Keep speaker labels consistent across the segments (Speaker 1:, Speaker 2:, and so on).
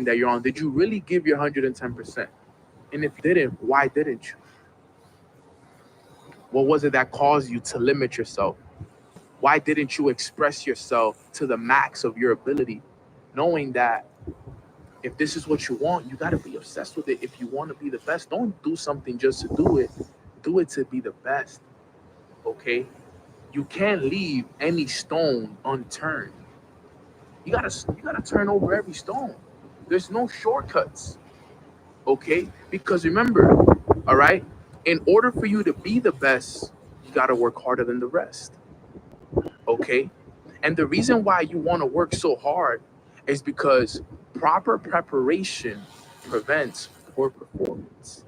Speaker 1: that you're on, did you really give your 110%? And if you didn't, why didn't you? What was it that caused you to limit yourself? Why didn't you express yourself to the max of your ability, knowing that if this is what you want, you got to be obsessed with it. If you want to be the best, don't do something just to do it to be the best. Okay, you can't leave any stone unturned. You gotta turn over every stone. There's no shortcuts. Okay, because remember, all right, in order for you to be the best, you gotta work harder than the rest. Okay, and the reason why you want to work so hard is because proper preparation prevents poor performance.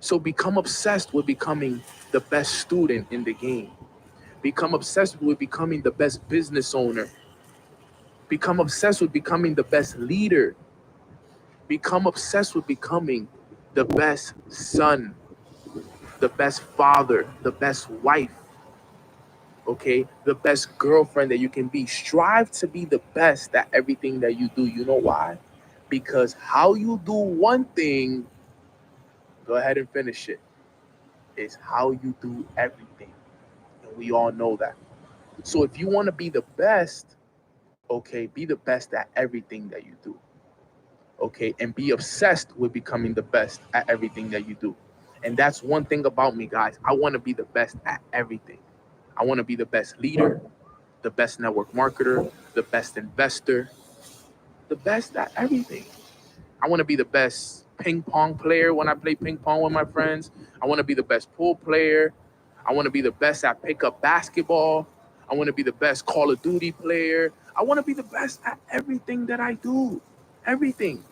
Speaker 1: So become obsessed with becoming the best student in the game. Become obsessed with becoming the best business owner. Become obsessed with becoming the best leader. Become obsessed with becoming the best son, the best father, the best wife, okay? The best girlfriend that you can be. Strive to be the best at everything that you do. You know why? Because how you do one thing, go ahead and finish it, is how you do everything. And we all know that. So if you want to be the best, okay, be the best at everything that you do. Okay, and be obsessed with becoming the best at everything that you do. And that's one thing about me, guys. I want to be the best at everything. I want to be the best leader, the best network marketer, the best investor, the best at everything. I want to be the best ping pong player when I play ping pong with my friends. I want to be the best pool player. I want to be the best at pickup basketball. I want to be the best Call of Duty player. I want to be the best at everything that I do. Everything.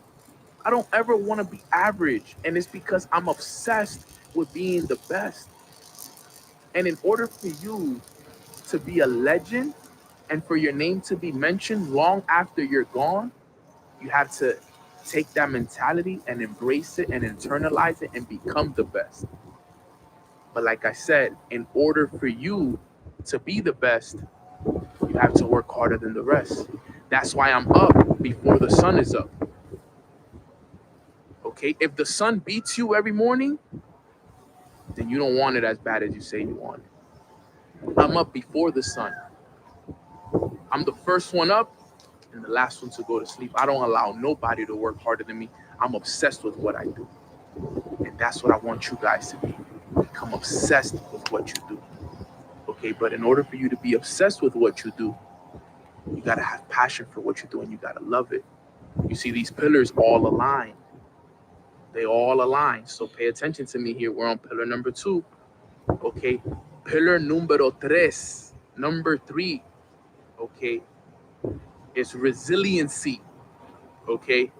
Speaker 1: I don't ever want to be average. And it's because I'm obsessed with being the best. And in order for you to be a legend and for your name to be mentioned long after you're gone, you have to take that mentality and embrace it and internalize it and become the best. But like I said, in order for you to be the best, you have to work harder than the rest. That's why I'm up before the sun is up. Okay? If the sun beats you every morning, then you don't want it as bad as you say you want it. I'm up before the sun. I'm the first one up and the last one to go to sleep. I don't allow nobody to work harder than me. I'm obsessed with what I do. And that's what I want you guys to be. Become obsessed with what you do. Okay, but in order for you to be obsessed with what you do, you gotta have passion for what you do and you gotta love it. You see, these pillars all align. They all align. So pay attention to me here. We're on pillar number 2. Okay. Pillar numero tres. Number 3. Okay. Is resiliency. Okay.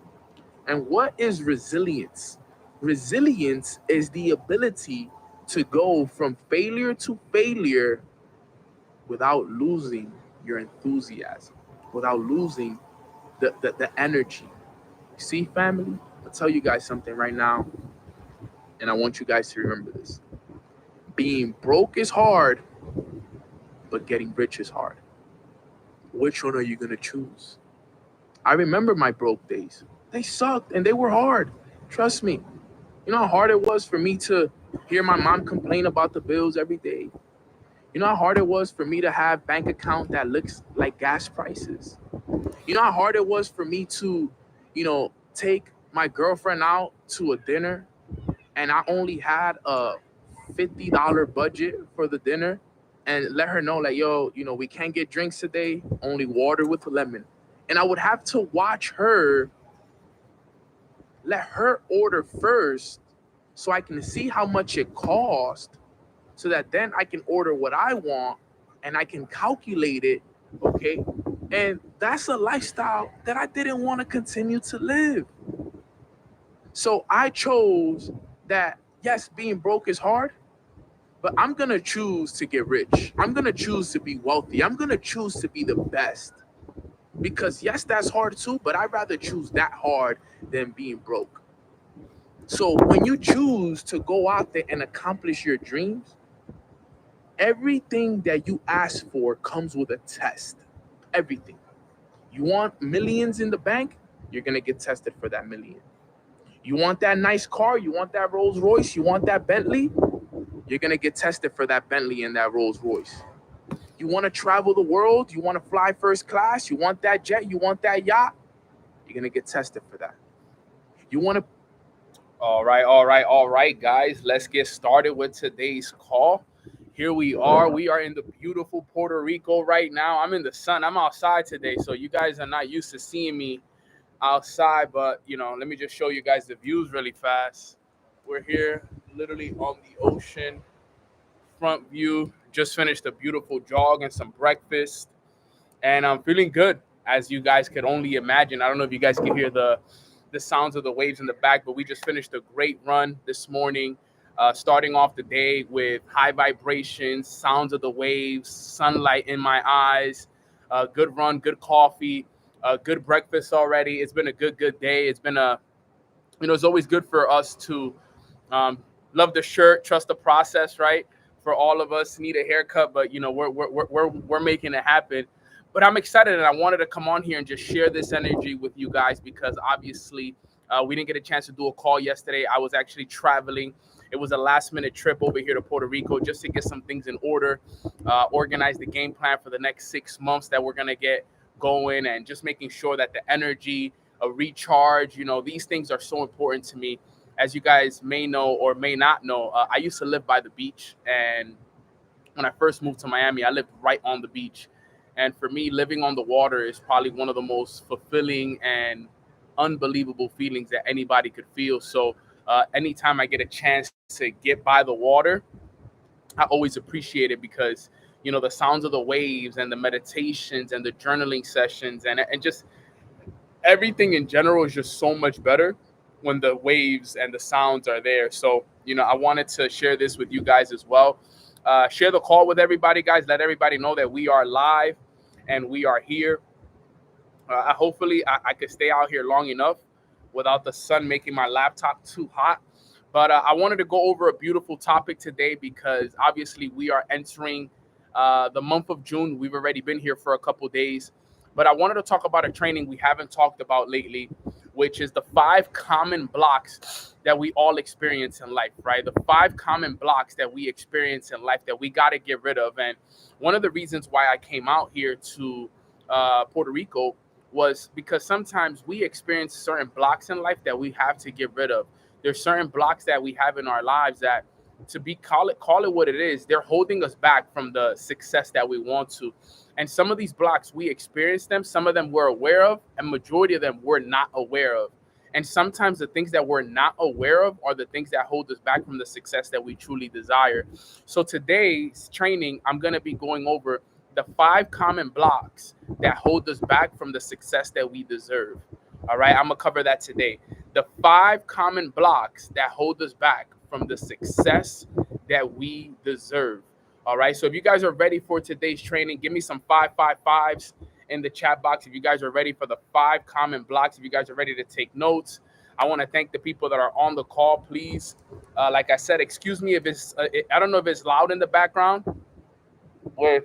Speaker 1: And what is resilience? Resilience is the ability to go from failure to failure without losing your enthusiasm, without losing the energy. You see, family, I'll tell you guys something right now, and I want you guys to remember this. Being broke is hard, but getting rich is hard. Which one are you going to choose? I remember my broke days. They sucked and they were hard. Trust me. You know how hard it was for me to hear my mom complain about the bills every day? You know how hard it was for me to have bank account that looks like gas prices? You know how hard it was for me to, take my girlfriend out to a dinner and I only had a $50 budget for the dinner and let her know like, yo, we can't get drinks today, only water with lemon. And I would have to watch her, let her order first so I can see how much it cost so that then I can order what I want and I can calculate it, okay? And that's a lifestyle that I didn't want to continue to live. So I chose that, yes, being broke is hard, but I'm going to choose to get rich. I'm going to choose to be wealthy. I'm going to choose to be the best. Because, yes, that's hard too, but I'd rather choose that hard than being broke. So when you choose to go out there and accomplish your dreams, everything that you ask for comes with a test. Everything. You want millions in the bank? you're gonna get tested for that million. You want that nice car, you want that Rolls Royce, you want that Bentley, you're gonna get tested for that Bentley and that Rolls Royce. You want to travel the world, you want to fly first class, you want that jet, you want that yacht, you're gonna get tested for that. You want to. All right, guys. Let's get started with today's call. Here we are. We are in the beautiful Puerto Rico right now. I'm in the sun. I'm outside today, so you guys are not used to seeing me outside. But let me just show you guys the views really fast. We're here, literally on the ocean, front view. Just finished a beautiful jog and some breakfast, and I'm feeling good, as you guys could only imagine. I don't know if you guys can hear the sounds of the waves in the back, but we just finished a great run this morning, starting off the day with high vibrations, sounds of the waves, sunlight in my eyes, good run, good coffee, good breakfast already. It's been a good day. It's been it's always good for us to love the shirt, trust the process, right? For all of us, need a haircut, but we're making it happen. But I'm excited, and I wanted to come on here and just share this energy with you guys because obviously we didn't get a chance to do a call yesterday. I was actually traveling. It was a last minute trip over here to Puerto Rico just to get some things in order, organize the game plan for the next 6 months that we're gonna get going, and just making sure that the energy, a recharge, these things are so important to me. As you guys may know or may not know, I used to live by the beach, and when I first moved to Miami, I lived right on the beach. And for me, living on the water is probably one of the most fulfilling and unbelievable feelings that anybody could feel. So anytime I get a chance to get by the water, I always appreciate it because the sounds of the waves and the meditations and the journaling sessions and just everything in general is just so much better when the waves and the sounds are there. So, I wanted to share this with you guys as well. Share the call with everybody, guys. Let everybody know that we are live and we are here. Hopefully, I could stay out here long enough without the sun making my laptop too hot. But I wanted to go over a beautiful topic today because obviously we are entering the month of June. We've already been here for a couple days. But I wanted to talk about a training we haven't talked about lately, which is the 5 common blocks that we all experience in life, right? The 5 common blocks that we experience in life that we got to get rid of. And one of the reasons why I came out here to Puerto Rico was because sometimes we experience certain blocks in life that we have to get rid of. There's certain blocks that we have in our lives that, to be call it what it is, they're holding us back from the success that we want to. And some of these blocks, we experience them, some of them we're aware of, and majority of them we're not aware of. And sometimes the things that we're not aware of are the things that hold us back from the success that we truly desire. So today's training, I'm going to be going over the 5 common blocks that hold us back from the success that we deserve. All right, I'm going to cover that today. The 5 common blocks that hold us back from the success that we deserve. All right. So if you guys are ready for today's training, give me some 555s in the chat box. If you guys are ready for the 5 common blocks, if you guys are ready to take notes, I want to thank the people that are on the call. Please, like I said, excuse me if it's, I don't know if it's loud in the background with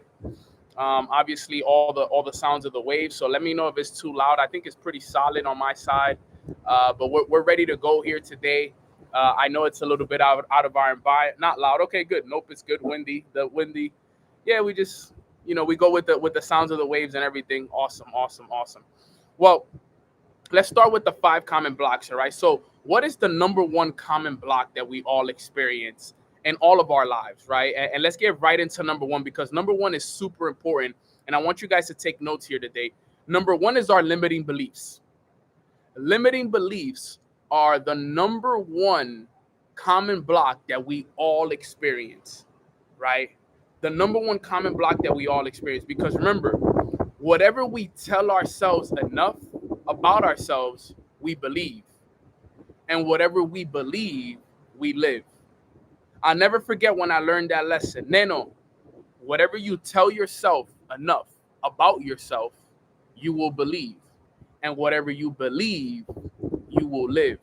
Speaker 1: obviously all the sounds of the waves. So let me know if it's too loud. I think it's pretty solid on my side, but we're ready to go here today. I know it's a little bit out of our environment. Not loud. Okay, good. Nope, it's good. Windy. The windy. Yeah, we just we go with the sounds of the waves and everything. Awesome. Well, let's start with the 5 common blocks. All right. So what is the number one common block that we all experience in all of our lives, right? And let's get right into number 1 because number 1 is super important, and I want you guys to take notes here today. Number 1 is our limiting beliefs. Limiting beliefs are the number 1 common block that we all experience, right? The number 1 common block that we all experience, because remember, whatever we tell ourselves enough about ourselves, we believe. And whatever we believe, we live. I'll never forget when I learned that lesson. Neno, whatever you tell yourself enough about yourself, you will believe. And whatever you believe, you will live.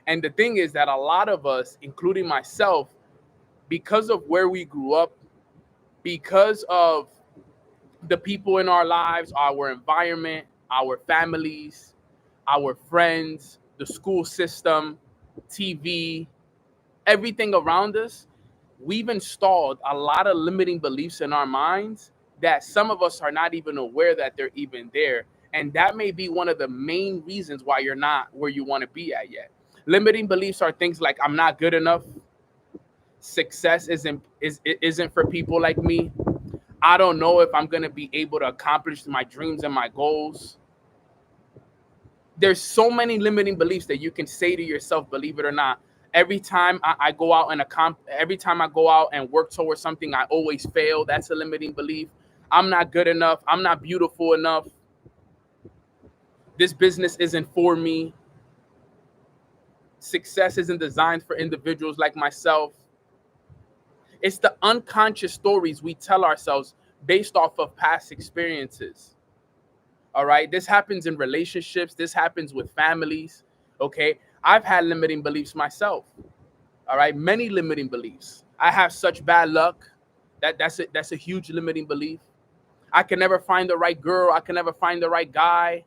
Speaker 1: And the thing is that a lot of us, including myself, because of where we grew up, because of the people in our lives, our environment, our families, our friends, the school system, TV, everything around us. We've installed a lot of limiting beliefs in our minds that some of us are not even aware that they're even there. And that may be one of the main reasons why you're not where you want to be at yet. Limiting beliefs are things like I'm not good enough, success isn't for people like me. I don't know if I'm going to be able to accomplish my dreams and my goals. There's so many limiting beliefs that you can say to yourself, believe it or not. Every time I go out and every time I go out and work towards something, I always fail. That's a limiting belief. I'm not good enough. I'm not beautiful enough. This business isn't for me. Success isn't designed for individuals like myself. It's the unconscious stories we tell ourselves based off of past experiences. All right. This happens in relationships. This happens with families. Okay. I've had limiting beliefs myself. All right. Many limiting beliefs. I have such bad luck. That's a huge limiting belief. I can never find the right girl. I can never find the right guy.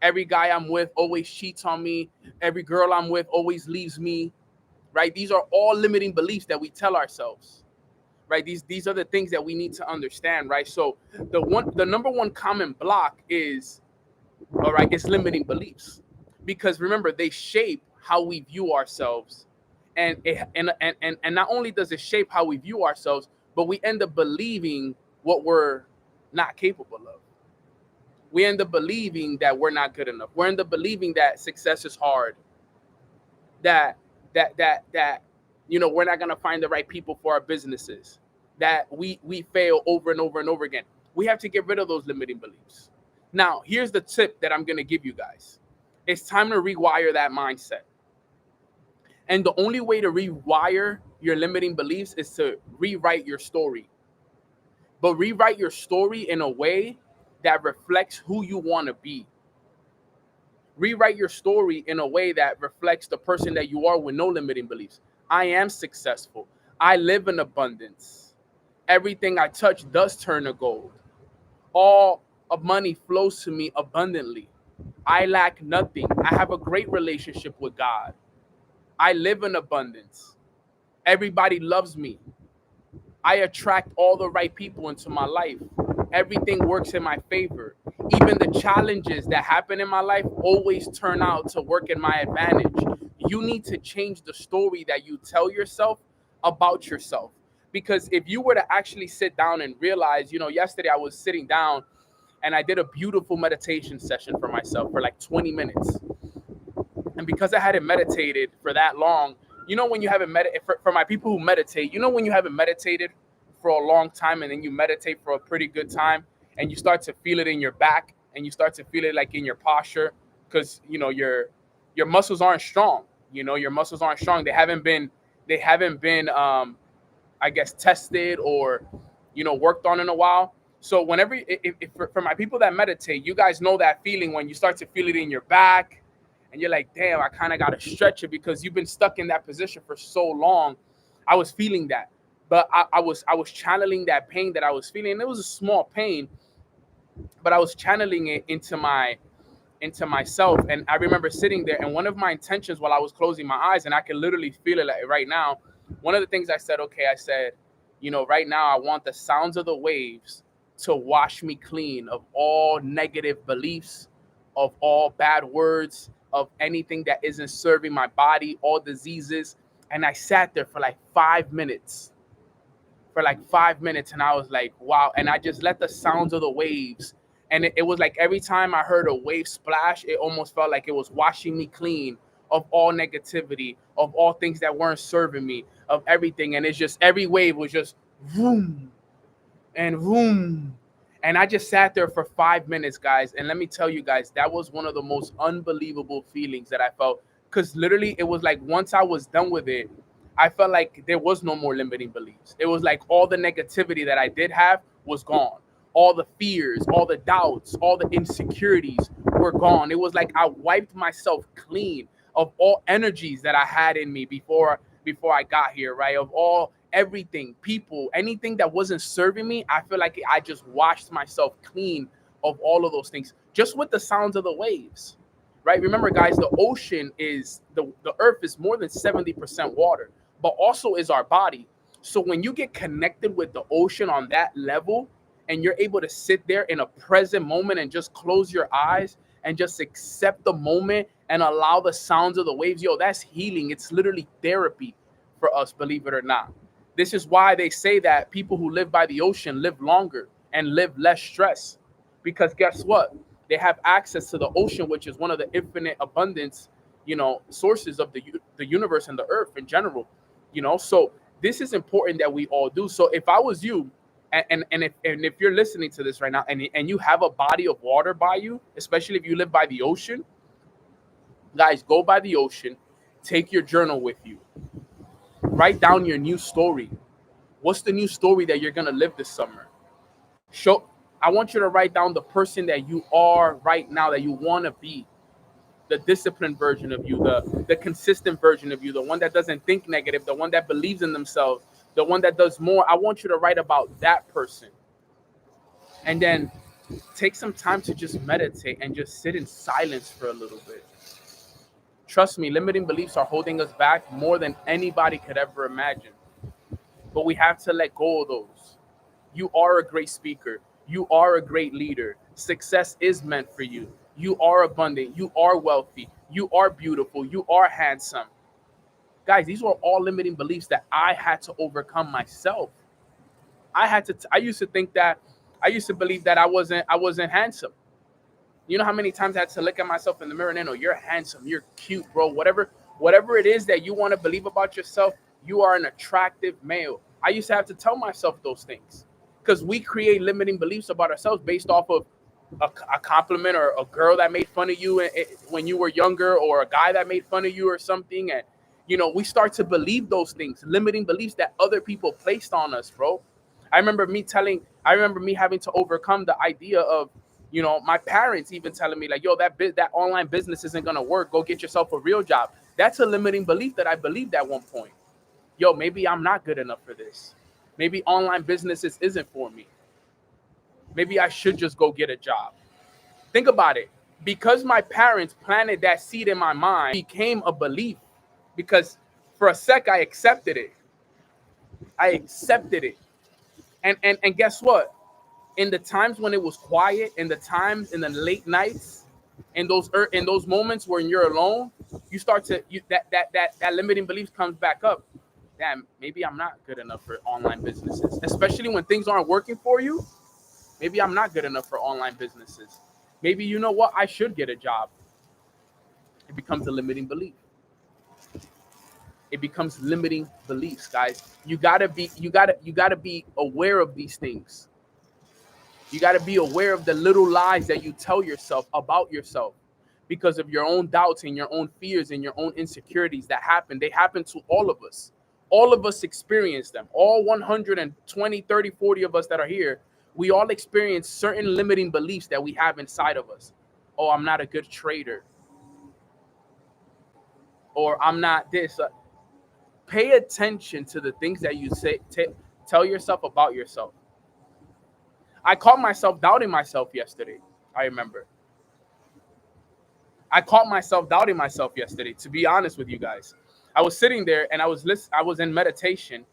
Speaker 1: Every guy I'm with always cheats on me. Every girl I'm with always leaves me. Right. These are all limiting beliefs that we tell ourselves. Right. These are the things that we need to understand. Right. So the number one common block is, all right, it's limiting beliefs, because remember, they shape how we view ourselves. And not only does it shape how we view ourselves, but we end up believing what we're not capable of. We end up believing that we're not good enough. We end up believing that success is hard, that we're not gonna find the right people for our businesses, that we fail over and over and over again. We have to get rid of those limiting beliefs. Now, here's the tip that I'm gonna give you guys. It's time to rewire that mindset. And the only way to rewire your limiting beliefs is to rewrite your story. But rewrite your story in a way that reflects who you want to be. Rewrite your story in a way that reflects the person that you are with no limiting beliefs. I am successful. I live in abundance. Everything I touch does turn to gold. All of money flows to me abundantly. I lack nothing. I have a great relationship with God. I live in abundance. Everybody loves me. I attract all the right people into my life. Everything works in my favor. Even the challenges that happen in my life always turn out to work in my advantage. You need to change the story that you tell yourself about yourself. Because if you were to actually sit down and realize, yesterday I was sitting down and I did a beautiful meditation session for myself for like 20 minutes. And because I hadn't meditated for that long, when you haven't meditated, for my people who meditate, when you haven't meditated for a long time and then you meditate for a pretty good time and you start to feel it in your back and you start to feel it like in your posture, because your muscles aren't strong. Your muscles aren't strong. They haven't been I guess tested or worked on in a while. So whenever, if for my people that meditate, you guys know that feeling when you start to feel it in your back and you're like, damn, I kind of got to stretch it because you've been stuck in that position for so long. I was feeling that, but I was channeling that pain that I was feeling. And it was a small pain, but I was channeling it into myself. And I remember sitting there, and one of my intentions while I was closing my eyes, and I can literally feel it like right now, one of the things I said, right now I want the sounds of the waves to wash me clean of all negative beliefs, of all bad words, of anything that isn't serving my body, all diseases. And I sat there for like 5 minutes. And I was like, wow. And I just let the sounds of the waves. And it was like every time I heard a wave splash, it almost felt like it was washing me clean of all negativity, of all things that weren't serving me, of everything. And it's just every wave was just vroom and vroom. And I just sat there for 5 minutes, guys. And let me tell you guys, that was one of the most unbelievable feelings that I felt. Because literally, it was like once I was done with it, I felt like there was no more limiting beliefs. It was like all the negativity that I did have was gone. All the fears, all the doubts, all the insecurities were gone. It was like I wiped myself clean of all energies that I had in me before I got here, right? Of all everything, people, anything that wasn't serving me, I feel like I just washed myself clean of all of those things just with the sounds of the waves, right? Remember, guys, the ocean is the earth is more than 70% water, but also is our body. So when you get connected with the ocean on that level, and you're able to sit there in a present moment and just close your eyes and just accept the moment and allow the sounds of the waves, yo, that's healing. It's literally therapy for us, believe it or not. This is why they say that people who live by the ocean live longer and live less stress, because guess what? They have access to the ocean, which is one of the infinite abundance, sources of the universe and the earth in general. So this is important that we all do. So if I was you, and if you're listening to this right now, and you have a body of water by you, especially if you live by the ocean, guys, go by the ocean, take your journal with you, write down your new story. What's the new story that you're gonna live this summer? I want you to write down the person that you are right now, that you want to be, the disciplined version of you, the consistent version of you, the one that doesn't think negative, the one that believes in themselves, the one that does more. I want you to write about that person. And then take some time to just meditate and just sit in silence for a little bit. Trust me, limiting beliefs are holding us back more than anybody could ever imagine. But we have to let go of those. You are a great speaker. You are a great leader. Success is meant for you. You are abundant. You are wealthy. You are beautiful. You are handsome. Guys, these were all limiting beliefs that I had to overcome myself. I used to think that I used to believe that I wasn't handsome. You know how many times I had to look at myself in the mirror and know you're handsome, you're cute, bro. Whatever it is that you want to believe about yourself, you are an attractive male. I used to have to tell myself those things, because we create limiting beliefs about ourselves based off of a compliment, or a girl that made fun of you when you were younger, or a guy that made fun of you or something. And we start to believe those things, limiting beliefs that other people placed on us, bro. I remember me having to overcome the idea of, my parents even telling me like, yo, that online business isn't gonna work. Go get yourself a real job. That's a limiting belief that I believed at one point. Yo, maybe I'm not good enough for this. Maybe online businesses isn't for me. Maybe I should just go get a job. Think about it. Because my parents planted that seed in my mind, it became a belief. Because for a sec, I accepted it. And guess what? In the times when it was quiet, in the late nights, in those moments when you're alone, you start to that limiting beliefs comes back up. Damn, maybe I'm not good enough for online businesses, especially when things aren't working for you. Maybe I'm not good enough for online businesses. Maybe, you know what, I should get a job. It becomes a limiting belief. It becomes limiting beliefs, guys. You gotta be aware of these things. You got to be aware of the little lies that you tell yourself about yourself, because of your own doubts and your own fears and your own insecurities that happen. They happen to all of us. All of us experience them. All 120, 30, 40 of us that are here, we all experience certain limiting beliefs that we have inside of us. Oh, I'm not a good trader. Or I'm not this. Pay attention to the things that you say. Tell yourself about yourself. I caught myself doubting myself yesterday. I remember. I caught myself doubting myself yesterday, to be honest with you guys. I was sitting there and I was in meditation.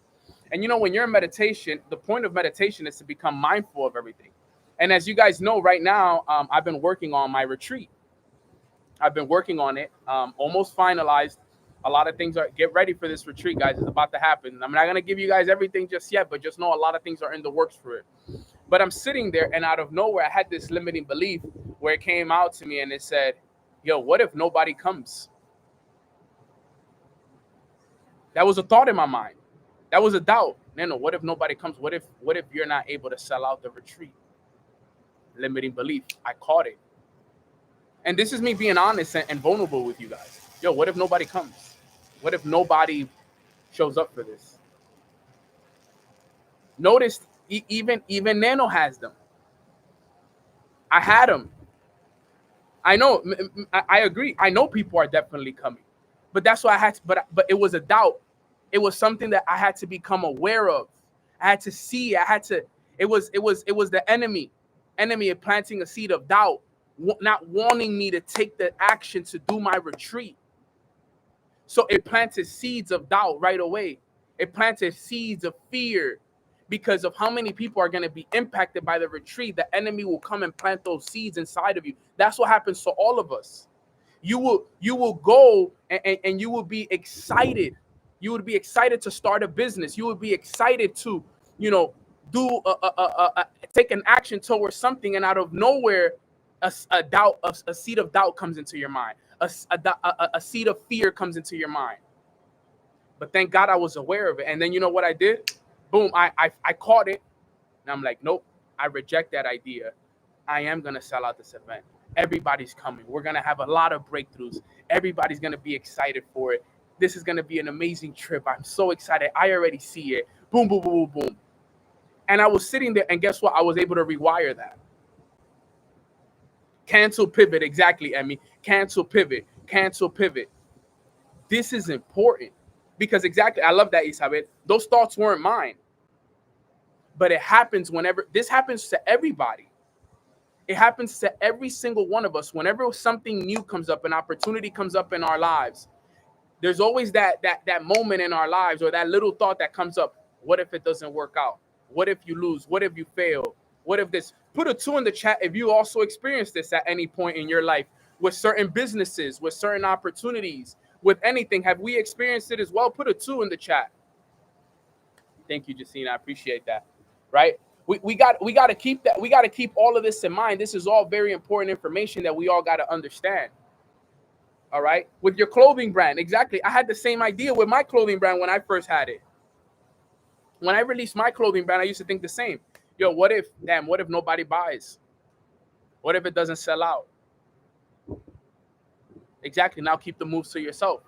Speaker 1: And when you're in meditation, the point of meditation is to become mindful of everything. And as you guys know, right now, I've been working on my retreat. I've been working on it, almost finalized. A lot of things get ready for this retreat, guys. It's about to happen. I'm not going to give you guys everything just yet, but just know a lot of things are in the works for it. But I'm sitting there, and out of nowhere, I had this limiting belief where it came out to me, and it said, yo, what if nobody comes? That was a thought in my mind. That was a doubt. No, what if nobody comes? What if you're not able to sell out the retreat? Limiting belief. I caught it. And this is me being honest and vulnerable with you guys. Yo, what if nobody comes? What if nobody shows up for this? Notice even Nano has them. I had them. I know. I agree. I know people are definitely coming, but that's why I had to. But it was a doubt. It was something that I had to become aware of. I had to see. I had to. It was the enemy planting a seed of doubt. not wanting me to take the action to do my retreat. So it planted seeds of doubt right away. It planted seeds of fear because of how many people are going to be impacted by the retreat. The enemy will come and plant those seeds inside of you. That's what happens to all of us. You will go and you will be excited. You would be excited to start a business. You would be excited to, do take an action towards something, and out of nowhere, a seed of doubt comes into your mind. A seed of fear comes into your mind. But thank God I was aware of it. And then you know what I did? Boom, I caught it. And I'm like, nope, I reject that idea. I am going to sell out this event. Everybody's coming. We're going to have a lot of breakthroughs. Everybody's going to be excited for it. This is going to be an amazing trip. I'm so excited. I already see it. Boom, boom, boom, boom, boom. And I was sitting there, and guess what? I was able to rewire that. Cancel, pivot. Exactly, Emmy. Cancel, pivot. Cancel, pivot. This is important because exactly, I love that, Isabel. Those thoughts weren't mine. But it happens whenever, this happens to everybody. It happens to every single one of us. Whenever something new comes up, an opportunity comes up in our lives, there's always that moment in our lives, or that little thought that comes up. What if it doesn't work out? What if you lose? What if you fail? What if this? Put a 2 in the chat if you also experienced this at any point in your life with certain businesses, with certain opportunities, with anything. Have we experienced it as well? Put a 2 in the chat. Thank you, Jacina. I appreciate that. Right? We got to keep that. We got to keep all of this in mind. This is all very important information that we all got to understand. All right. With your clothing brand. Exactly. I had the same idea with my clothing brand when I first had it. When I released my clothing brand, I used to think the same. Yo, what if nobody buys? What if it doesn't sell out? Exactly. Now keep the moves to yourself.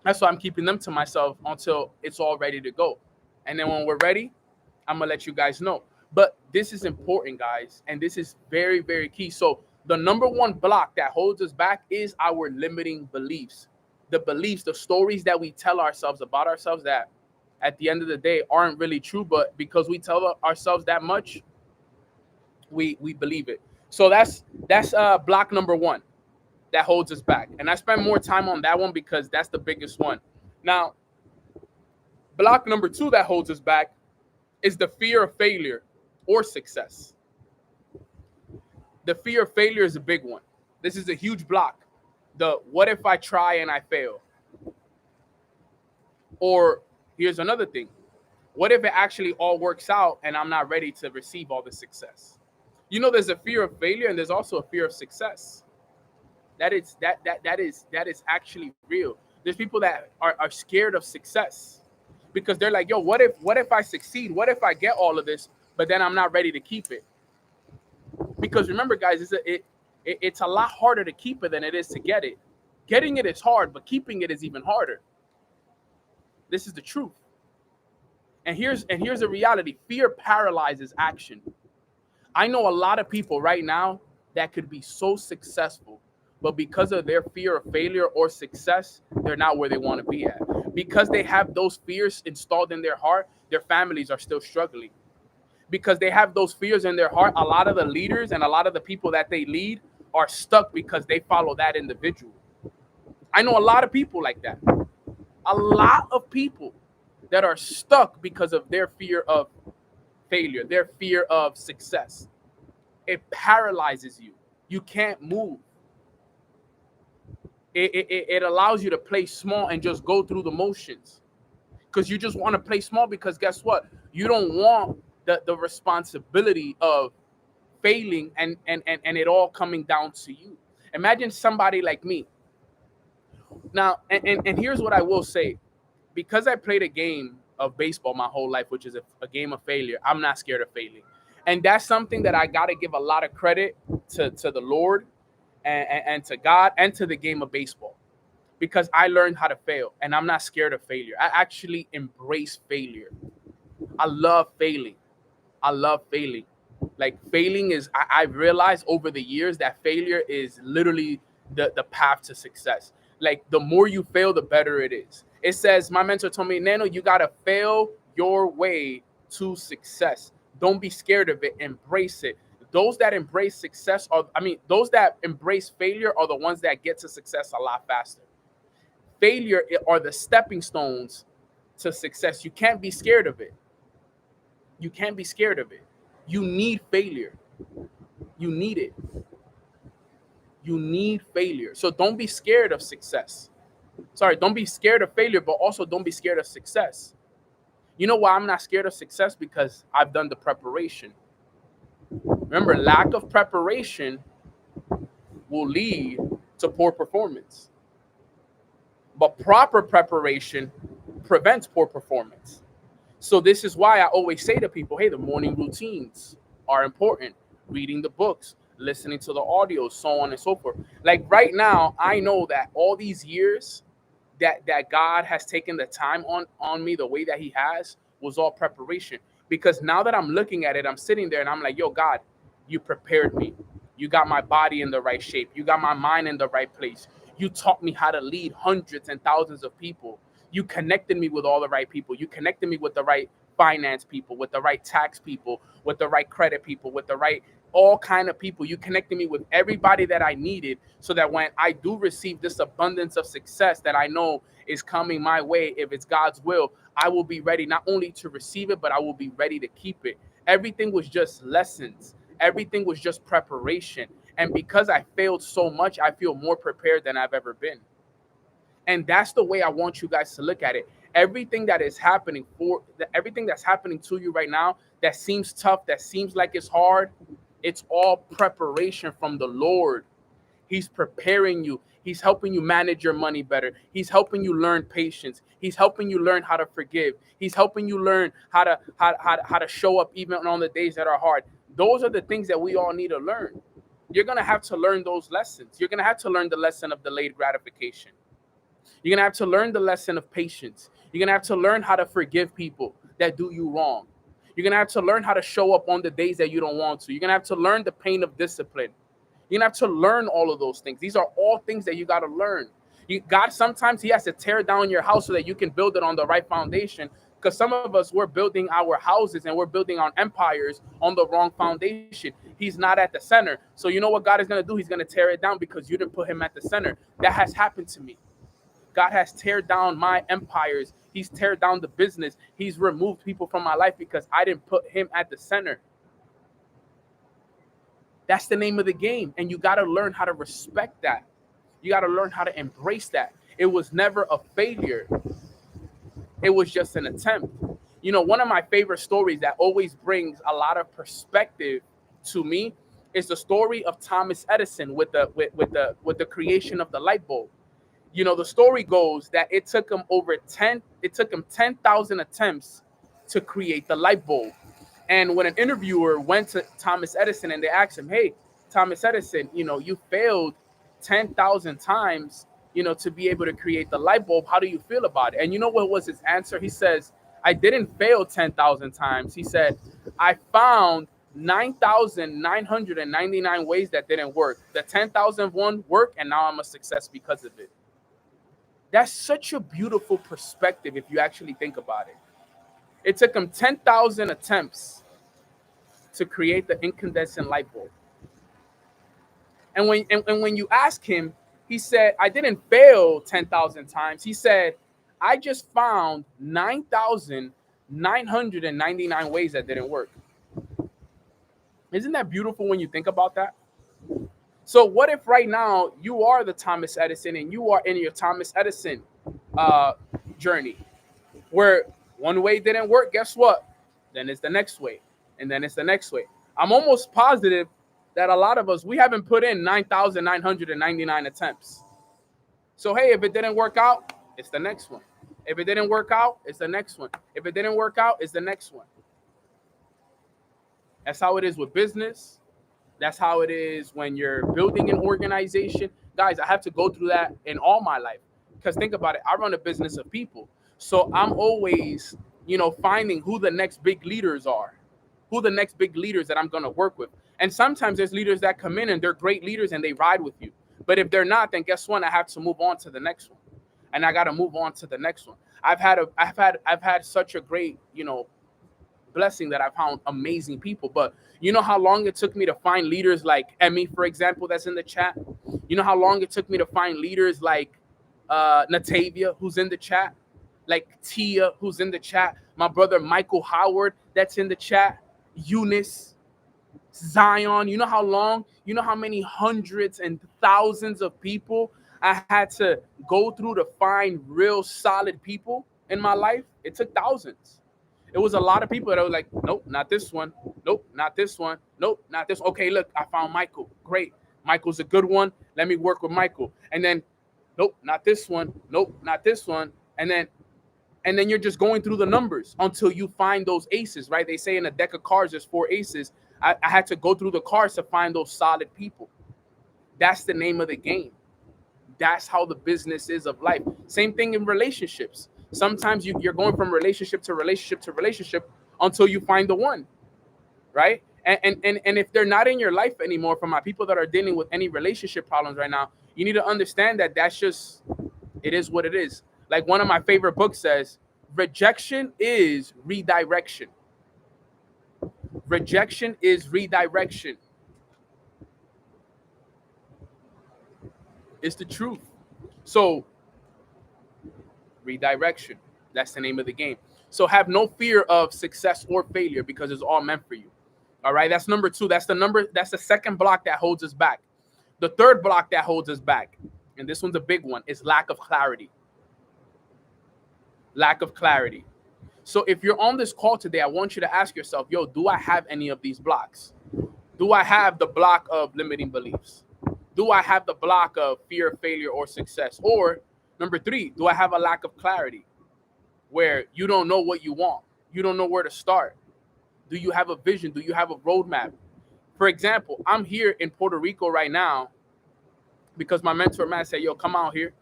Speaker 1: That's why I'm keeping them to myself until it's all ready to go. And then when we're ready, I'm going to let you guys know. But this is important, guys. And this is very, very key. So the number one block that holds us back is our limiting beliefs. The beliefs, the stories that we tell ourselves about ourselves that at the end of the day aren't really true. But because we tell ourselves that much, we believe it. So that's block number one that holds us back. And I spend more time on that one because that's the biggest one. Now, block number 2 that holds us back is the fear of failure or success. The fear of failure is a big one. This is a huge block. The what if I try and I fail? Or here's another thing. What if it actually all works out and I'm not ready to receive all the success? There's a fear of failure and there's also a fear of success. That is actually real. There's people that are scared of success because they're like, yo, what if I succeed? What if I get all of this, but then I'm not ready to keep it? Because remember, guys, it's a lot harder to keep it than it is to get it. Getting it is hard, but keeping it is even harder. This is the truth. And here's the reality. Fear paralyzes action. I know a lot of people right now that could be so successful, but because of their fear of failure or success, they're not where they want to be at. Because they have those fears installed in their heart, their families are still struggling. Because they have those fears in their heart, a lot of the leaders and a lot of the people that they lead are stuck because they follow that individual. I know a lot of people like that. A lot of people that are stuck because of their fear of failure, their fear of success. It paralyzes you. You can't move. It allows you to play small and just go through the motions because you just want to play small because guess what? You don't want the responsibility of failing and it all coming down to you. Imagine somebody like me. Now, and here's what I will say. Because I played a game of baseball my whole life, which is a game of failure, I'm not scared of failing. And that's something that I got to give a lot of credit to the Lord and to God and to the game of baseball, because I learned how to fail and I'm not scared of failure. I actually embrace failure. I love failing. Like failing is, I've realized over the years that failure is literally the path to success. Like the more you fail, the better it is. It says, my mentor told me, Nano, you got to fail your way to success. Don't be scared of it. Embrace it. Those that embrace success those that embrace failure are the ones that get to success a lot faster. Failure are the stepping stones to success. You can't be scared of it. You can't be scared of it. You need failure. You need it. You need failure. So don't be scared of success. Sorry, don't be scared of failure, but also don't be scared of success. You know why I'm not scared of success? Because I've done the preparation. Remember, lack of preparation will lead to poor performance. But proper preparation prevents poor performance. So this is why I always say to people, hey, the morning routines are important. Reading the books, listening to the audio, so on and so forth. Like right now, I know that all these years that God has taken the time on me the way that he has was all preparation. Because now that I'm looking at it, I'm sitting there and I'm like, yo, God, you prepared me. You got my body in the right shape. You got my mind in the right place. You taught me how to lead hundreds and thousands of people. You connected me with all the right people. You connected me with the right finance people, with the right tax people, with the right credit people, with the right all kind of people. You connected me with everybody that I needed so that when I do receive this abundance of success that I know is coming my way, if it's God's will, I will be ready not only to receive it, but I will be ready to keep it. Everything was just lessons. Everything was just preparation. And because I failed so much, I feel more prepared than I've ever been. And that's the way I want you guys to look at it. Everything that is happening everything that's happening to you right now that seems tough, that seems like it's hard, it's all preparation from the Lord. He's preparing you. He's helping you manage your money better. He's helping you learn patience. He's helping you learn how to forgive. He's helping you learn how to show up even on the days that are hard. Those are the things that we all need to learn. You're going to have to learn those lessons. You're going to have to learn the lesson of delayed gratification. You're going to have to learn the lesson of patience. You're going to have to learn how to forgive people that do you wrong. You're going to have to learn how to show up on the days that you don't want to. You're going to have to learn the pain of discipline. You're going to have to learn all of those things. These are all things that you got to learn. God, sometimes he has to tear down your house so that you can build it on the right foundation. Because some of us, we're building our houses and we're building our empires on the wrong foundation. He's not at the center. So you know what God is going to do? He's going to tear it down because you didn't put him at the center. That has happened to me. God has teared down my empires. He's teared down the business. He's removed people from my life because I didn't put him at the center. That's the name of the game. And you got to learn how to respect that. You got to learn how to embrace that. It was never a failure. It was just an attempt. You know, one of my favorite stories that always brings a lot of perspective to me is the story of Thomas Edison with the creation of the light bulb. You know, the story goes that it took him 10,000 attempts to create the light bulb. And when an interviewer went to Thomas Edison and they asked him, hey, Thomas Edison, you know, you failed 10,000 times, you know, to be able to create the light bulb. How do you feel about it? And you know what was his answer? He says, I didn't fail 10,000 times. He said, I found 9,999 ways that didn't work. The 10,000th one worked, and now I'm a success because of it. That's such a beautiful perspective if you actually think about it. It took him 10,000 attempts to create the incandescent light bulb. And when you ask him, he said, I didn't fail 10,000 times. He said, I just found 9,999 ways that didn't work. Isn't that beautiful when you think about that? So what if right now you are the Thomas Edison and you are in your Thomas Edison journey where one way didn't work? Guess what? Then it's the next way. And then it's the next way. I'm almost positive that a lot of us, we haven't put in 9,999 attempts. So, hey, if it didn't work out, it's the next one. If it didn't work out, it's the next one. If it didn't work out, it's the next one. That's how it is with business. That's how it is when you're building an organization. Guys, I have to go through that in all my life. Because think about it, I run a business of people. So I'm always, you know, finding who the next big leaders are, who the next big leaders that I'm going to work with. And sometimes there's leaders that come in and they're great leaders and they ride with you. But if they're not, then guess what? I have to move on to the next one. And I got to move on to the next one. I've had such a great, you know, blessing that I found amazing people. But you know how long it took me to find leaders like Emmy, for example, that's in the chat? You know how long it took me to find leaders like Natavia, who's in the chat, like Tia, who's in the chat, my brother Michael Howard, that's in the chat, Eunice, Zion. You know how long, you know how many hundreds and thousands of people I had to go through to find real solid people in my life? It took thousands. It was a lot of people that I was like, nope, not this one. Nope, not this one. Nope, not this. Okay, look, I found Michael. Great. Michael's a good one. Let me work with Michael. And then, nope, not this one. Nope, not this one. And then you're just going through the numbers until you find those aces, right? They say in a deck of cards, there's 4 aces. I had to go through the cards to find those solid people. That's the name of the game. That's how the business is of life. Same thing in relationships. Sometimes you're going from relationship to relationship to relationship until you find the one, right? And if they're not in your life anymore, for my people that are dealing with any relationship problems right now, you need to understand that that's just, it is what it is. Like one of my favorite books says, rejection is redirection. Rejection is redirection. It's the truth. So, redirection. That's the name of the game. So have no fear of success or failure because it's all meant for you. All right. That's number 2. That's the second block that holds us back. The third block that holds us back, and this one's a big one, is lack of clarity. Lack of clarity. So if you're on this call today, I want you to ask yourself, yo, do I have any of these blocks? Do I have the block of limiting beliefs? Do I have the block of fear of failure or success? Or number 3, do I have a lack of clarity where you don't know what you want? You don't know where to start. Do you have a vision? Do you have a roadmap? For example, I'm here in Puerto Rico right now because my mentor, Matt, said, yo, come out here.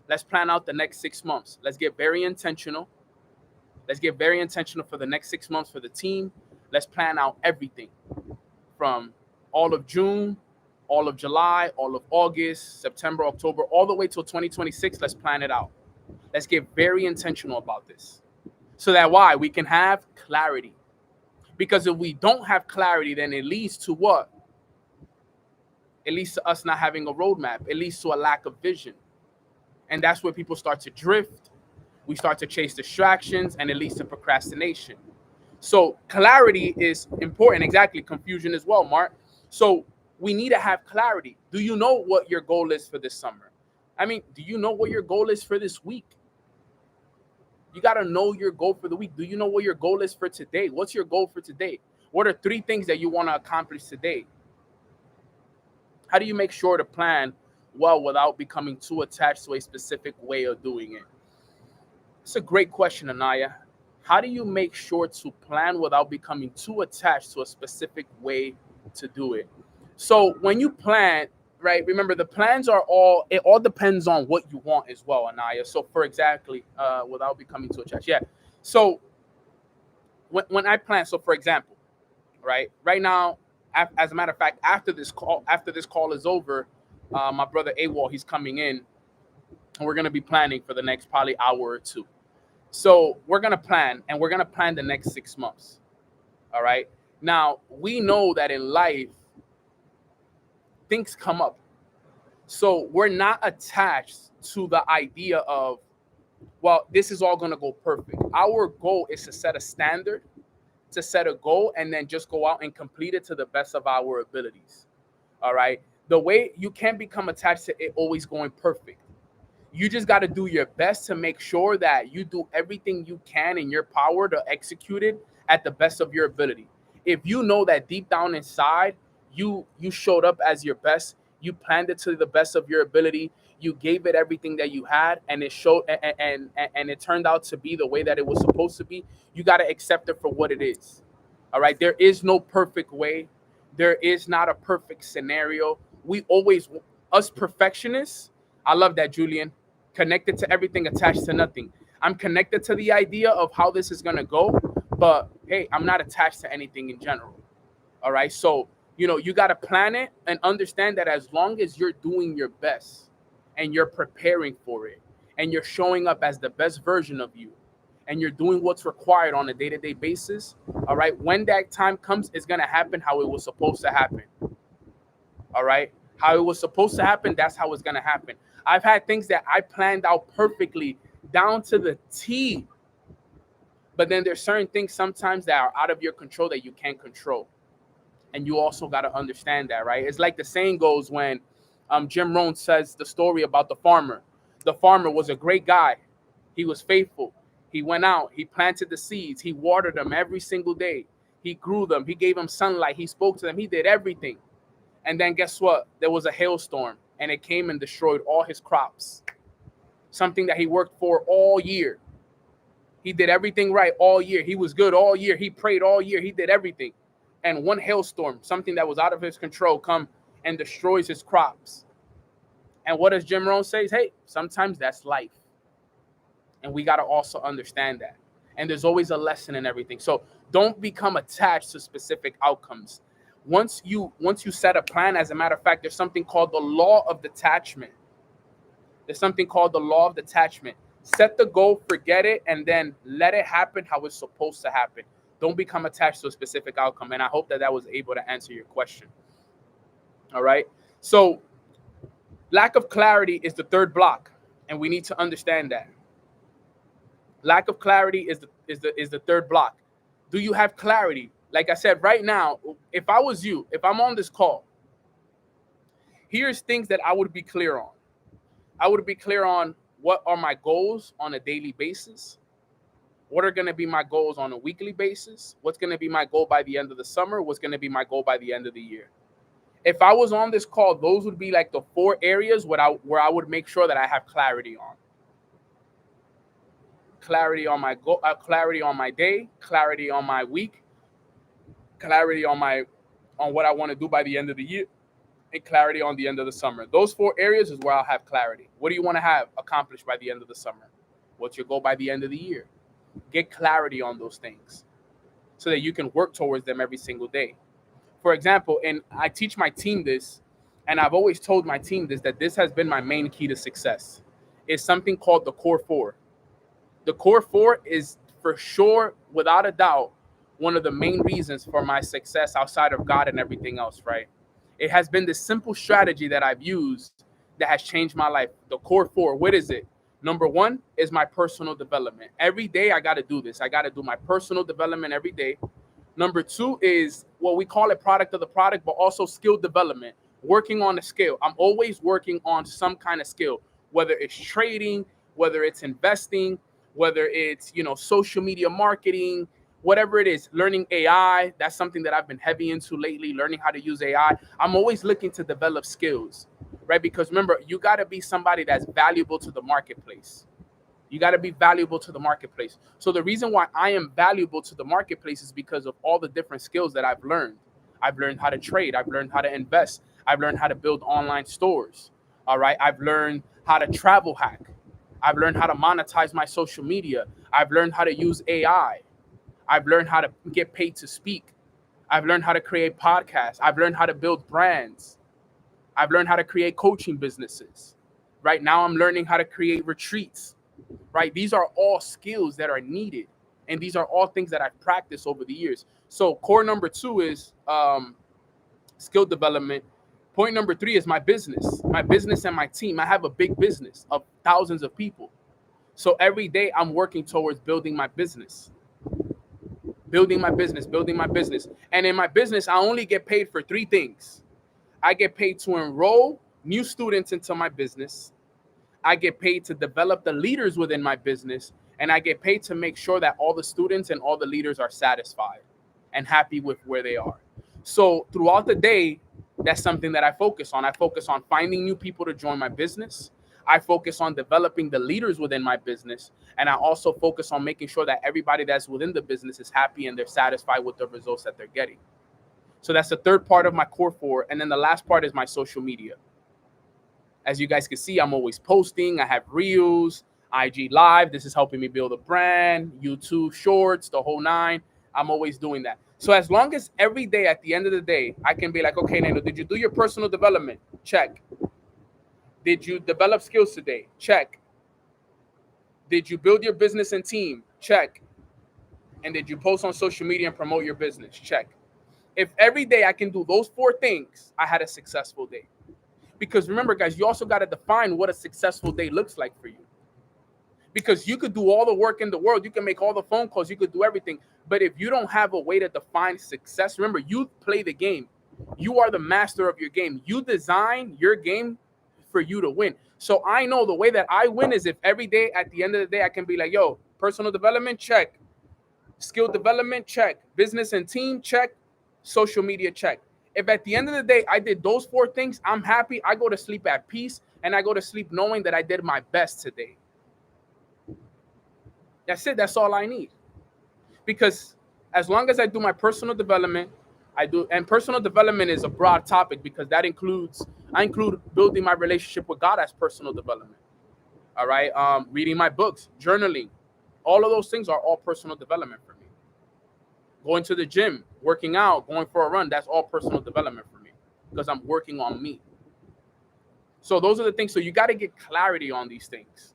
Speaker 1: Let's plan out the next 6 months. Let's get very intentional. Let's get very intentional for the next 6 months for the team. Let's plan out everything from all of June, all of July, all of August, September, October, all the way till 2026. Let's plan it out. Let's get very intentional about this. So that why? We can have clarity. Because if we don't have clarity, then it leads to what? It leads to us not having a roadmap. It leads to a lack of vision. And that's where people start to drift. We start to chase distractions, and it leads to procrastination. So clarity is important. Exactly. Confusion as well, Mark. So we need to have clarity. Do you know what your goal is for this summer? I mean, do you know what your goal is for this week? You got to know your goal for the week. Do you know what your goal is for today? What's your goal for today? What are 3 things that you want to accomplish today? How do you make sure to plan well without becoming too attached to a specific way of doing it? It's a great question, Anaya. How do you make sure to plan without becoming too attached to a specific way to do it? So when you plan, right, remember the plans are it all depends on what you want as well, Anaya. So for exactly, without becoming too attached. Yeah. So when I plan, so for example, right now, as a matter of fact, after this call is over, my brother AWOL, he's coming in, and we're going to be planning for the next probably hour or 2. So we're going to plan, and we're going to plan the next 6 months. All right. Now, we know that in life, things come up. So we're not attached to the idea of, well, this is all going to go perfect. Our goal is to set a standard, to set a goal, and then just go out and complete it to the best of our abilities. All right. The way you can't become attached to it always going perfect. You just got to do your best to make sure that you do everything you can in your power to execute it at the best of your ability. If you know that deep down inside, you showed up as your best, you planned it to the best of your ability, you gave it everything that you had, and it showed and it turned out to be the way that it was supposed to be, you got to accept it for what it is. All right. There is no perfect way. There is not a perfect scenario. We always, us perfectionists, I love that, Julian. Connected to everything, attached to nothing. I'm connected to the idea of how this is going to go, but hey, I'm not attached to anything in general. All right. So, you got to plan it and understand that as long as you're doing your best and you're preparing for it and you're showing up as the best version of you
Speaker 2: and you're doing what's required on a day-to-day basis, all right, when that time comes, it's going to happen how it was supposed to happen. All right, how it was supposed to happen, that's how it's going to happen. I've had things that I planned out perfectly down to the T, but then there's certain things sometimes that are out of your control that you can't control. And you also got to understand that, right? It's like the saying goes when Jim Rohn says the story about the farmer. The farmer was a great guy. He was faithful. He went out. He planted the seeds. He watered them every single day. He grew them. He gave them sunlight. He spoke to them. He did everything. And then guess what? There was a hailstorm, and it came and destroyed all his crops. Something that he worked for all year. He did everything right all year. He was good all year. He prayed all year. He did everything. And one hailstorm, something that was out of his control, come and destroys his crops. And what does Jim Rohn say? Hey, sometimes that's life. And we got to also understand that. And there's always a lesson in everything. So don't become attached to specific outcomes. Once you set a plan, as a matter of fact, there's something called the law of detachment. There's something called the law of detachment. Set the goal, forget it, and then let it happen how it's supposed to happen. Don't become attached to a specific outcome. And I hope that was able to answer your question. All right. So lack of clarity is the third block, and we need to understand that. Lack of clarity is the third block. Do you have clarity? Like I said, right now, if I was you, if I'm on this call, here's things that I would be clear on. I would be clear on what are my goals on a daily basis. What are going to be my goals on a weekly basis? What's going to be my goal by the end of the summer? What's going to be my goal by the end of the year? If I was on this call, those would be like the 4 areas where I would make sure that I have clarity on. Clarity on my goal, clarity on my day, clarity on my week, clarity on what I want to do by the end of the year, and clarity on the end of the summer. Those 4 areas is where I'll have clarity. What do you want to have accomplished by the end of the summer? What's your goal by the end of the year? Get clarity on those things so that you can work towards them every single day. For example, and I teach my team this, and I've always told my team this, that this has been my main key to success. It's something called the Core 4. The Core 4 is for sure, without a doubt, one of the main reasons for my success outside of God and everything else, right? It has been this simple strategy that I've used that has changed my life. The Core 4, what is it? Number 1 is my personal development. Every day I got to do this. I got to do my personal development every day. Number 2 is what we call it product of the product, but also skill development, working on a skill. I'm always working on some kind of skill, whether it's trading, whether it's investing, whether it's, social media marketing, whatever it is, learning AI. That's something that I've been heavy into lately, learning how to use AI. I'm always looking to develop skills, right? Because remember, you got to be somebody that's valuable to the marketplace. You got to be valuable to the marketplace. So the reason why I am valuable to the marketplace is because of all the different skills that I've learned. I've learned how to trade. I've learned how to invest. I've learned how to build online stores. All right. I've learned how to travel hack. I've learned how to monetize my social media. I've learned how to use AI. I've learned how to get paid to speak. I've learned how to create podcasts. I've learned how to build brands. I've learned how to create coaching businesses. Right now, I'm learning how to create retreats. Right? These are all skills that are needed. And these are all things that I've practiced over the years. So core number 2 is skill development. Point number 3 is my business and my team. I have a big business of thousands of people. So every day I'm working towards building my business. And in my business, I only get paid for 3 things. I get paid to enroll new students into my business. I get paid to develop the leaders within my business. And I get paid to make sure that all the students and all the leaders are satisfied and happy with where they are. So throughout the day, that's something that I focus on. I focus on finding new people to join my business. I focus on developing the leaders within my business. And I also focus on making sure that everybody that's within the business is happy and they're satisfied with the results that they're getting. So that's the third part of my core 4. And then the last part is my social media. As you guys can see, I'm always posting. I have Reels, IG Live. This is helping me build a brand, YouTube Shorts, the whole 9. I'm always doing that. So as long as every day at the end of the day, I can be like, okay, Nando, did you do your personal development? Check. Did you develop skills today? Check. Did you build your business and team? Check. And did you post on social media and promote your business? Check. If every day I can do those 4 things, I had a successful day. Because remember, guys, you also got to define what a successful day looks like for you. Because you could do all the work in the world, you can make all the phone calls, you could do everything. But if you don't have a way to define success, remember, you play the game. You are the master of your game. You design your game for you to win. So I know the way that I win is if every day, at the end of the day, I can be like, yo, personal development, check. Skill development, check. Business and team, check. Social media, check. If at the end of the day, I did those 4 things, I'm happy. I go to sleep at peace, and I go to sleep knowing that I did my best today. That's it. That's all I need. Because as long as I do my personal development, and personal development is a broad topic because I include building my relationship with God as personal development. All right. Reading my books, journaling, all of those things are all personal development for me. Going to the gym, working out, going for a run, that's all personal development for me because I'm working on me. So those are the things. So you got to get clarity on these things.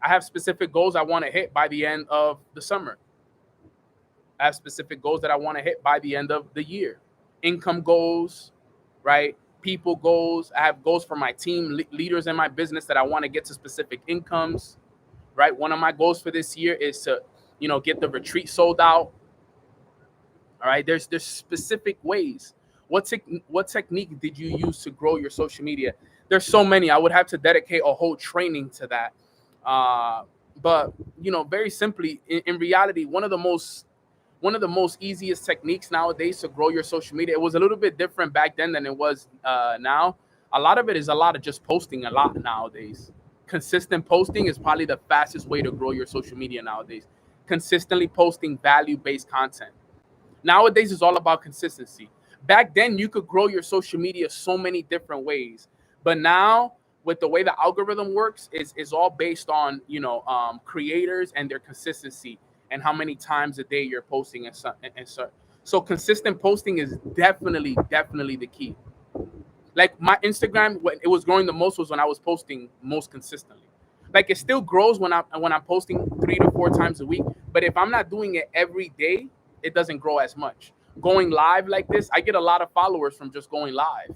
Speaker 2: I have specific goals I want to hit by the end of the summer. I have specific goals that I want to hit by the end of the year. Income goals, right? People goals. I have goals for my team, leaders in my business that I want to get to specific incomes, right? One of my goals for this year is to, get the retreat sold out. All right. There's specific ways. What technique did you use to grow your social media? There's so many. I would have to dedicate a whole training to that. But very simply, in reality, one of the most easiest techniques nowadays to grow your social media. It was a little bit different back then than it was now. A lot of it is a lot of just posting a lot nowadays. Consistent posting is probably the fastest way to grow your social media nowadays. Consistently posting value-based content. Nowadays is all about consistency. Back then, you could grow your social media so many different ways, but now, with the way the algorithm works, is all based on creators and their consistency and how many times a day you're posting and so. So consistent posting is definitely the key. Like my Instagram, when it was growing the most was when I was posting most consistently. Like it still grows when I'm posting 3 to 4 times a week, but if I'm not doing it every day, it doesn't grow as much. Going live like this, I get a lot of followers from just going live.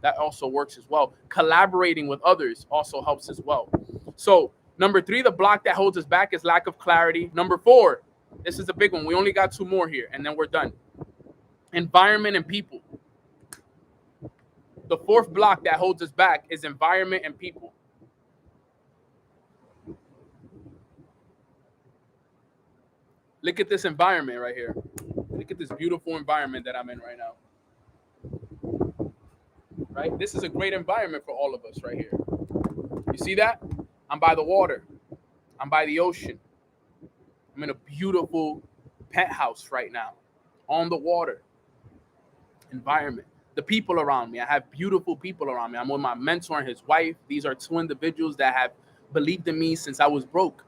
Speaker 2: That also works as well. Collaborating with others also helps as well. So number 3, the block that holds us back is lack of clarity. Number 4, this is a big one. We only got 2 more here, and then we're done. Environment and people. The 4th block that holds us back is environment and people. Look at this environment right here. Look at this beautiful environment that I'm in right now. Right? This is a great environment for all of us right here. You see that? I'm by the water. I'm by the ocean. I'm in a beautiful penthouse right now on the water. Environment. The people around me. I have beautiful people around me. I'm with my mentor and his wife. These are 2 individuals that have believed in me since I was broke.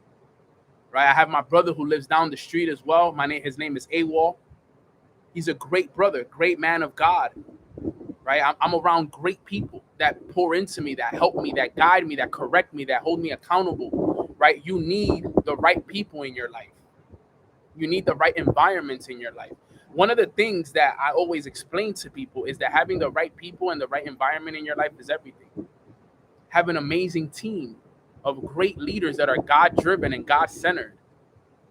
Speaker 2: Right? I have my brother who lives down the street as well. His name is AWOL. He's a great brother, great man of God. Right? I'm around great people that pour into me, that help me, that guide me, that correct me, that hold me accountable. Right? You need the right people in your life. You need the right environments in your life. One of the things that I always explain to people is that having the right people and the right environment in your life is everything. Have an amazing team of great leaders that are God-driven and God-centered,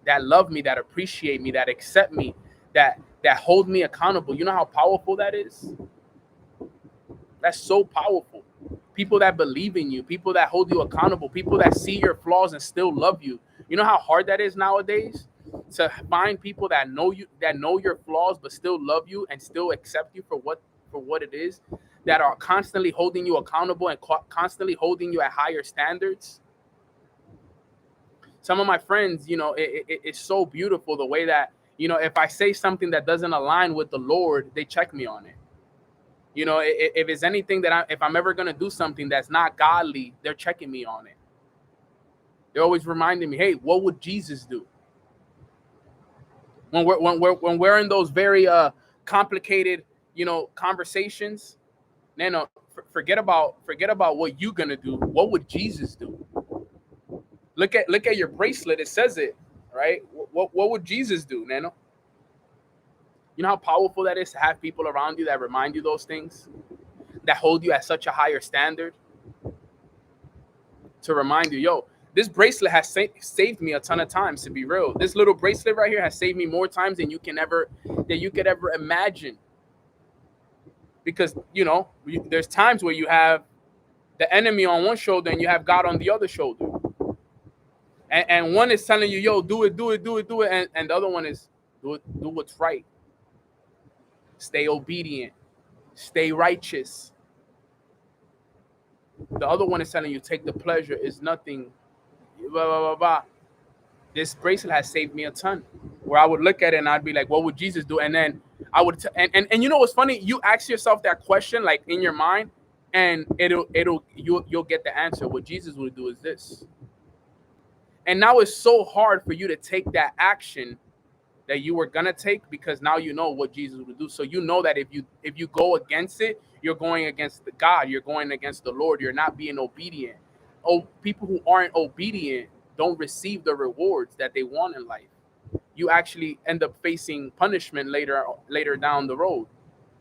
Speaker 2: that love me, that appreciate me, that accept me, that hold me accountable. You know how powerful that is? That's so powerful. People that believe in you, people that hold you accountable, people that see your flaws and still love you. You know how hard that is nowadays? To find people that know you, that know your flaws, but still love you and still accept you for what it is, that are constantly holding you accountable and constantly holding you at higher standards. Some of my friends, it's so beautiful the way that, if I say something that doesn't align with the Lord, they check me on it. If it's anything if I'm ever going to do something that's not godly, they're checking me on it. They're always reminding me, hey, what would Jesus do? When we're in those very complicated, conversations, forget about what you're gonna do. What would Jesus do? Look at your bracelet. It says it, right? What would Jesus do, Nano? You know how powerful that is to have people around you that remind you those things, that hold you at such a higher standard, to remind you, yo, this bracelet has saved me a ton of times. To be real, this little bracelet right here has saved me more times than you could ever imagine. Because there's times where you have the enemy on one shoulder and you have God on the other shoulder, and one is telling you, yo, do it, and the other one is do what's right, stay obedient, stay righteous. The other one is telling you, take the pleasure, is nothing, blah, blah, blah, blah. This bracelet has saved me a ton. Where I would look at it and I'd be like, what would Jesus do? And then I would, and you know what's funny? You ask yourself that question, like in your mind, and you'll get the answer. What Jesus would do is this. And now it's so hard for you to take that action that you were gonna take, because now you know what Jesus would do. So you know that if you go against it, you're going against God, you're going against the Lord, you're not being obedient. Oh, people who aren't obedient don't receive the rewards that they want in life. You actually end up facing punishment later down the road.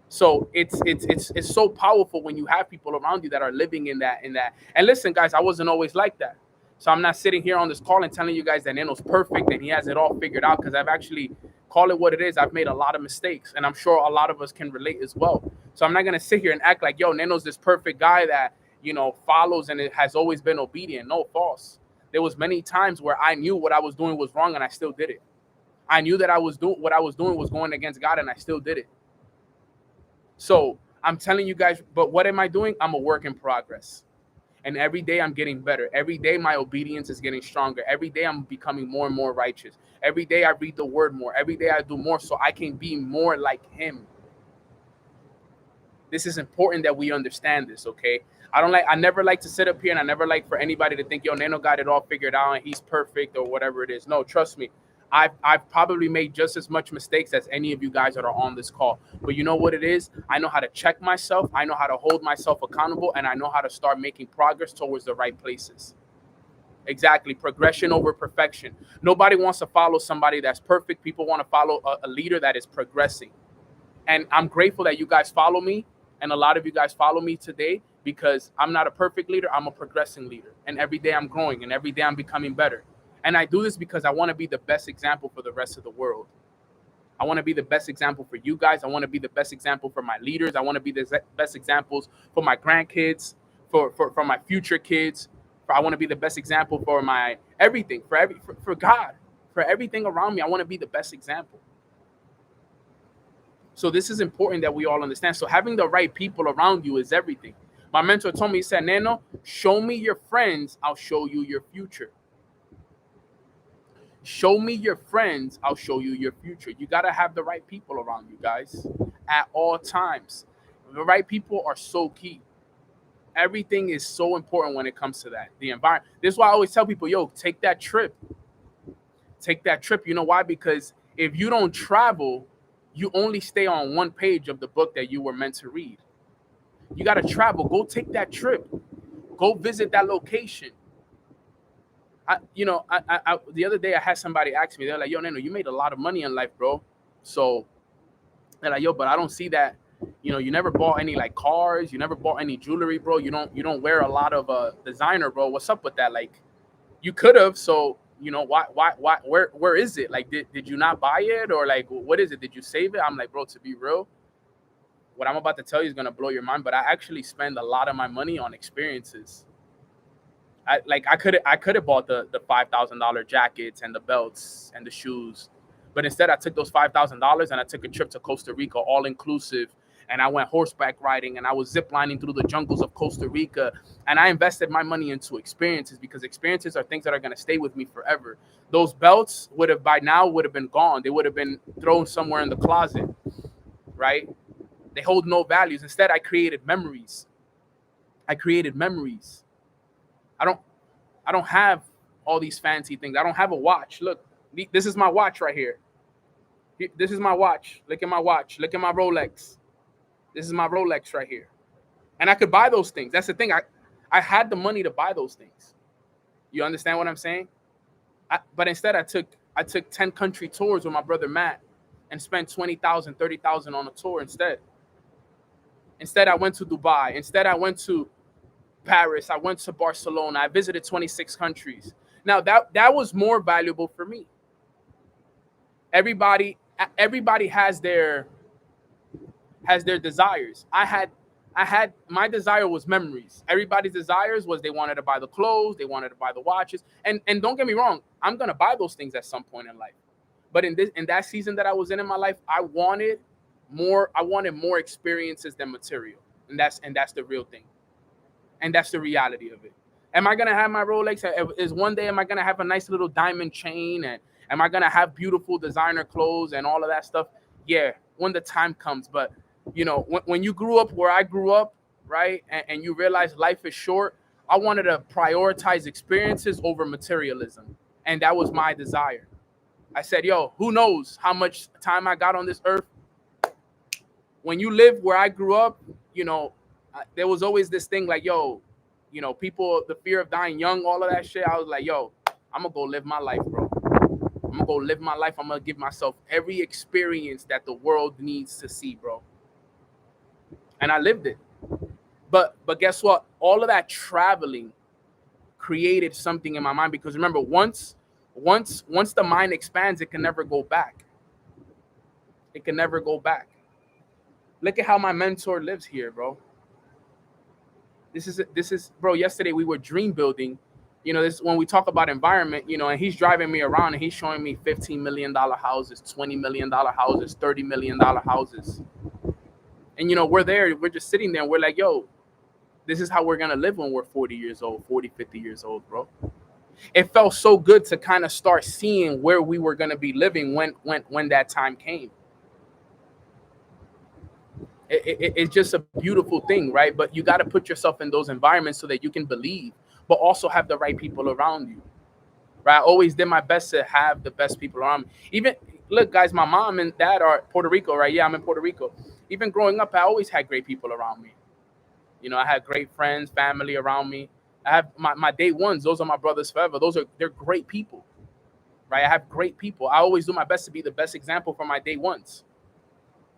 Speaker 2: So it's so powerful when you have people around you that are living in that. And listen, guys, I wasn't always like that. So I'm not sitting here on this call and telling you guys that Neno's perfect and he has it all figured out, because I've actually, call it what it is, I've made a lot of mistakes, and I'm sure a lot of us can relate as well. So I'm not gonna sit here and act like, yo, Neno's this perfect guy that follows and it has always been obedient. No, false. There was many times where I knew what I was doing was wrong and I still did it. I knew that what I was doing was going against God and I still did it. So I'm telling you guys, but what am I doing? I'm a work in progress. And every day I'm getting better. Every day my obedience is getting stronger. Every day I'm becoming more and more righteous. Every day I read the word more. Every day I do more so I can be more like him. This is important that we understand this, okay? I never like to sit up here, and I never like for anybody to think, yo, Nano got it all figured out and he's perfect or whatever it is. No, trust me. I've probably made just as much mistakes as any of you guys that are on this call. But you know what it is? I know how to check myself. I know how to hold myself accountable, and I know how to start making progress towards the right places. Exactly. Progression over perfection. Nobody wants to follow somebody that's perfect. People want to follow a leader that is progressing. And I'm grateful that you guys follow me. And a lot of you guys follow me today, because I'm not a perfect leader. I'm a progressing leader. And every day I'm growing, and every day I'm becoming better. And I do this because I want to be the best example for the rest of the world. I want to be the best example for you guys. I want to be the best example for my leaders. I want to be the best examples for my grandkids, for my future kids. I want to be the best example for my everything, for God, for everything around me. I want to be the best example. So this is important that we all understand. So having the right people around you is everything. My mentor told me, he said, Nano, show me your friends, I'll show you your future. Show me your friends, I'll show you your future. You got to have the right people around you, guys, at all times. The right people are so key. Everything is so important when it comes to that. The environment. This is why I always tell people, yo, take that trip. Take that trip. You know why? Because if you don't travel, you only stay on one page of the book that you were meant to read. You got to travel. Go take that trip. Go visit that location. The other day I had somebody ask me, they're like, yo, Nano, you made a lot of money in life, bro. So they're like, yo, but I don't see that. You never bought any like cars. You never bought any jewelry, bro. You don't wear a lot of designer, bro. What's up with that? Like, you could have. So, why, where is it? Like, did you not buy it? Or like, what is it? Did you save it? I'm like, bro, to be real, what I'm about to tell you is going to blow your mind. But I actually spend a lot of my money on experiences. I could have bought the $5,000 jackets and the belts and the shoes, but instead I took those $5,000 and I took a trip to Costa Rica, all inclusive, and I went horseback riding and I was ziplining through the jungles of Costa Rica, and I invested my money into experiences, because experiences are things that are going to stay with me forever. Those belts would have been gone. They would have been thrown somewhere in the closet, right? They hold no values. Instead, I created memories. I don't have all these fancy things. I don't have a watch. Look, this is my watch right here. This is my watch. Look at my watch. Look at my Rolex. This is my Rolex right here. And I could buy those things. That's the thing. I had the money to buy those things. You understand what I'm saying? But instead I I took 10 country tours with my brother Matt and spent 20,000, 30,000 on a tour instead. Instead, I went to Dubai. Instead, I went to Paris. I went to Barcelona. I visited 26 countries. Now that was more valuable for me. Everybody has their desires. I had my desire was memories. Everybody's desires was they wanted to buy the clothes, they wanted to buy the watches. And don't get me wrong, I'm gonna buy those things at some point in life. But in that season that I was in my life, I wanted more experiences than material. And that's the real thing. And that's the reality of it. Am I gonna have my Rolex? Is one day am I gonna have a nice little diamond chain? And am I gonna have beautiful designer clothes and all of that stuff? Yeah, when the time comes. But you know, when you grew up where I grew up, right, and you realize life is short, I wanted to prioritize experiences over materialism. And that was my desire. I said, yo, who knows how much time I got on this earth? When you live where I grew up, you know, there was always this thing like, yo, you know, people, the fear of dying young, all of that shit. I was like, yo, I'm going to go live my life, bro. I'm going to go live my life. I'm going to give myself every experience that the world needs to see, bro. And I lived it. But guess what? All of that traveling created something in my mind, because remember, once the mind expands, it can never go back. It can never go back. Look at how my mentor lives here, bro. This is bro, yesterday we were dream building. You know, this when we talk about environment, you know, and he's driving me around and he's showing me $15 million houses, $20 million houses, $30 million houses. And you know, we're just sitting there and we're like, yo, this is how we're gonna live when we're 40 years old, 40, 50 years old, bro. It felt so good to kind of start seeing where we were gonna be living when that time came. It's just a beautiful thing, right? But you got to put yourself in those environments so that you can believe, but also have the right people around you, right? I always did my best to have the best people around me. Even, look, guys, my mom and dad are Puerto Rico, right? Yeah, I'm in Puerto Rico. Even growing up, I always had great people around me. You know, I had great friends, family around me. I have my day ones. Those are my brothers forever. They're great people, right? I have great people. I always do my best to be the best example for my day ones.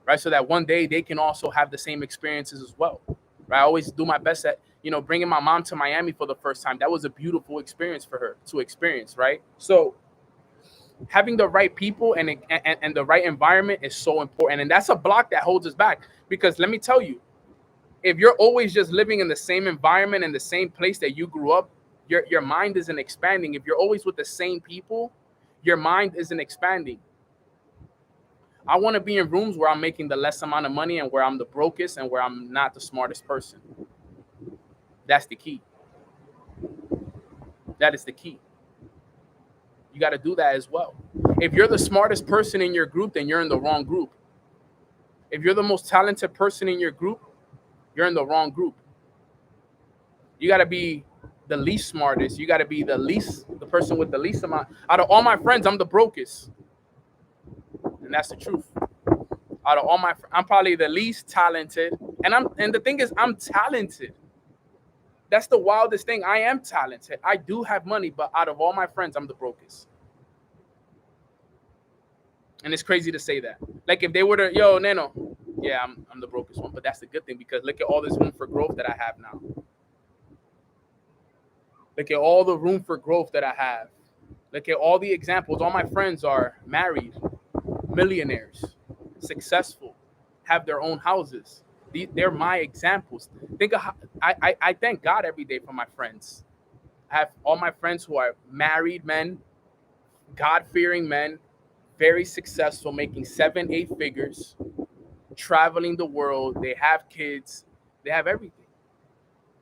Speaker 2: Right, so that one day they can also have the same experiences as well. Right, I always do my best at, you know, bringing my mom to Miami for the first time. That was a beautiful experience for her to experience, right? So having the right people and the right environment is so important, and that's a block that holds us back. Because let me tell you, if you're always just living in the same environment and the same place that you grew up, your mind isn't expanding. If you're always with the same people, your mind isn't expanding. I want to be in rooms where I'm making the less amount of money and where I'm the brokest and where I'm not the smartest person. That's the key. That is the key. You got to do that as well. If you're the smartest person in your group, then you're in the wrong group. If you're the most talented person in your group, you're in the wrong group. You got to be the least smartest. You got to be the person with the least amount. Out of all my friends, I'm the brokest. And that's the truth. Out of all I'm probably the least talented. And the thing is, I'm talented. That's the wildest thing. I am talented. I do have money, but out of all my friends, I'm the brokest. And it's crazy to say that. Like if they were to, yo, Neno, yeah, I'm the brokest one. But that's the good thing, because look at all this room for growth that I have now. Look at all the room for growth that I have. Look at all the examples. All my friends are married, millionaires, successful, have their own houses. They're my examples. Think of how I thank God every day for my friends. I have all my friends who are married men, God-fearing men, very successful, making 7-8 figures, traveling the world. They have kids. They have everything.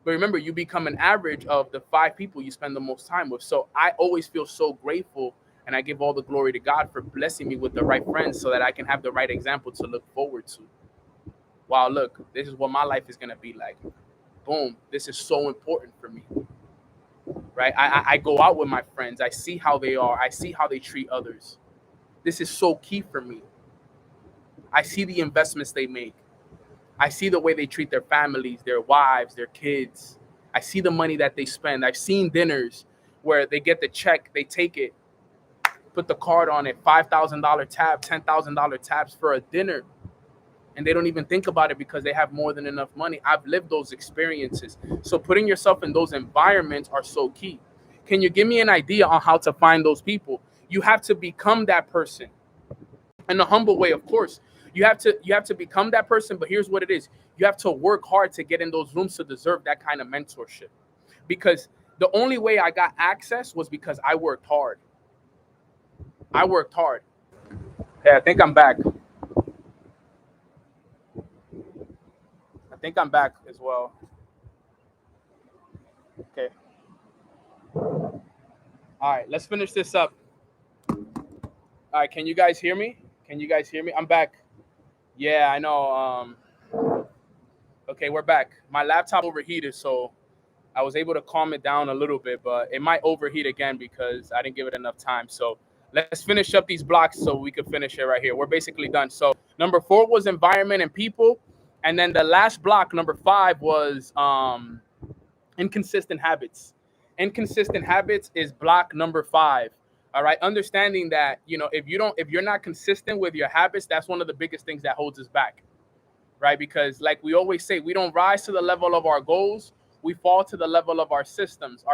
Speaker 2: But remember, you become an average of the 5 people you spend the most time with. So I always feel so grateful, and I give all the glory to God for blessing me with the right friends so that I can have the right example to look forward to. Wow, look, this is what my life is going to be like. Boom. This is so important for me. Right? I go out with my friends. I see how they are. I see how they treat others. This is so key for me. I see the investments they make. I see the way they treat their families, their wives, their kids. I see the money that they spend. I've seen dinners where they get the check, they take it, put the card on it, $5,000 tab, $10,000 tabs for a dinner, and they don't even think about it because they have more than enough money. I've lived those experiences. So putting yourself in those environments are so key. Can you give me an idea on how to find those people? You have to become that person in a humble way, of course. You have to become that person, but here's what it is. You have to work hard to get in those rooms to deserve that kind of mentorship. Because the only way I got access was because I worked hard. I worked hard. Hey, I think I'm back. I think I'm back as well. Okay. All right, let's finish this up. All right, can you guys hear me? Can you guys hear me? I'm back. Yeah, I know. Okay, we're back. My laptop overheated, so I was able to calm it down a little bit, but it might overheat again because I didn't give it enough time. So let's finish up these blocks so we could finish it right here. We're basically done. So number 4 was environment and people. And then the last block, number 5, was inconsistent habits. Inconsistent habits is block number 5. All right. Understanding that, if you're not consistent with your habits, that's one of the biggest things that holds us back. Right. Because like we always say, we don't rise to the level of our goals. We fall to the level of our systems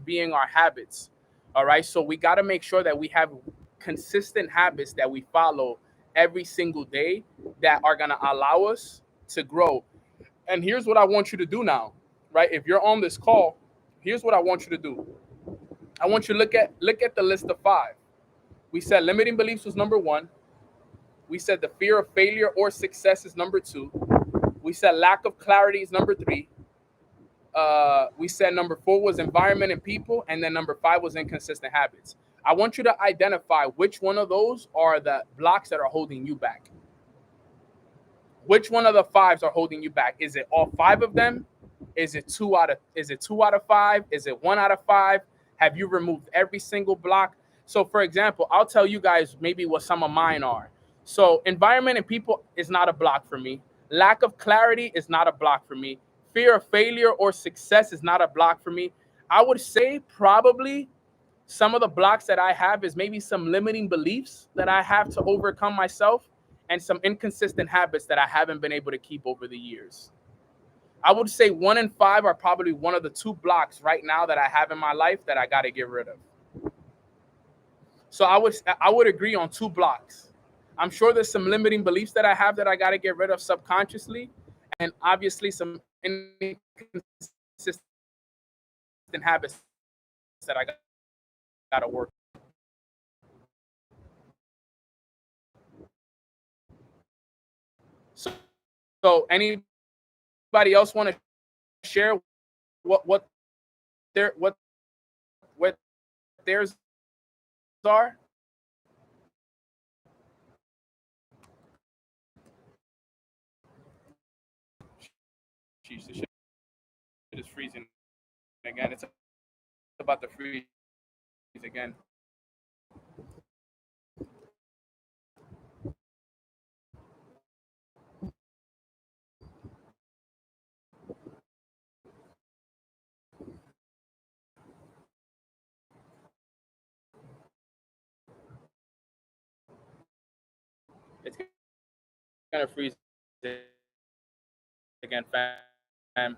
Speaker 2: being our habits. All right. So we got to make sure that we have consistent habits that we follow every single day that are going to allow us to grow. And here's what I want you to do now, right? If you're on this call, here's what I want you to do. I want you to look at the list of 5. We said limiting beliefs was number 1. We said the fear of failure or success is number 2. We said lack of clarity is number 3. We said number 4 was environment and people, and then number 5 was inconsistent habits. I want you to identify which one of those are the blocks that are holding you back. Which one of the 5s are holding you back? Is it all 5 of them? Is it 2 out of 5? Is it 1 out of 5? Have you removed every single block? So for example, I'll tell you guys maybe what some of mine are. So environment and people is not a block for me. Lack of clarity is not a block for me. Fear of failure or success is not a block for me. I would say probably some of the blocks that I have is maybe some limiting beliefs that I have to overcome myself and some inconsistent habits that I haven't been able to keep over the years. I would say 1 and 5 are probably one of the 2 blocks right now that I have in my life that I got to get rid of. So I would agree on 2 blocks. I'm sure there's some limiting beliefs that I have that I got to get rid of subconsciously, and obviously some inconsistent habits that I got to work. So anybody else want to share what theirs are? Jeez, this shit is freezing again. It's about to freeze again. It's gonna freeze again, fam.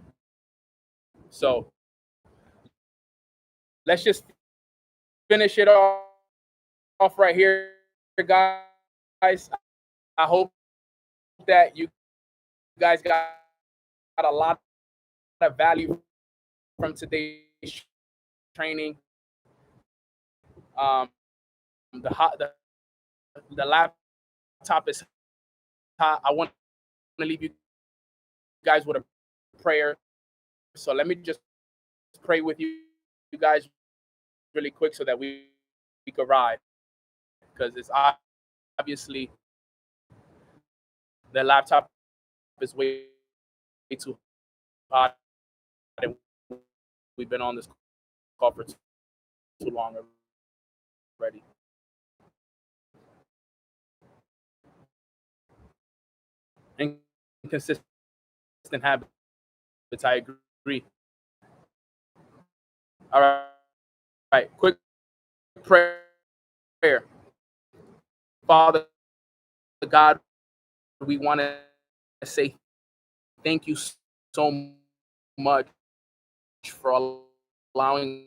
Speaker 2: So let's just finish it off right here, guys. I hope that you guys got a lot of value from today's training. The laptop is hot. I want to leave you guys with a prayer. So let me just pray with you guys really quick so that we could ride, because it's obviously the laptop is way too hot, and we've been on this call for too long already. Inconsistent habits, I agree. All right, quick prayer prayer. Father God, we want to say thank you so much for allowing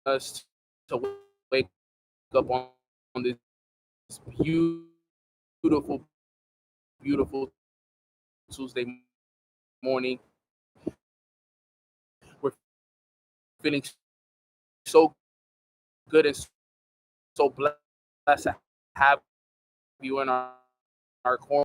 Speaker 2: us to wake up on this beautiful, beautiful Tuesday morning. We're feeling so good and so blessed to have you in our corner.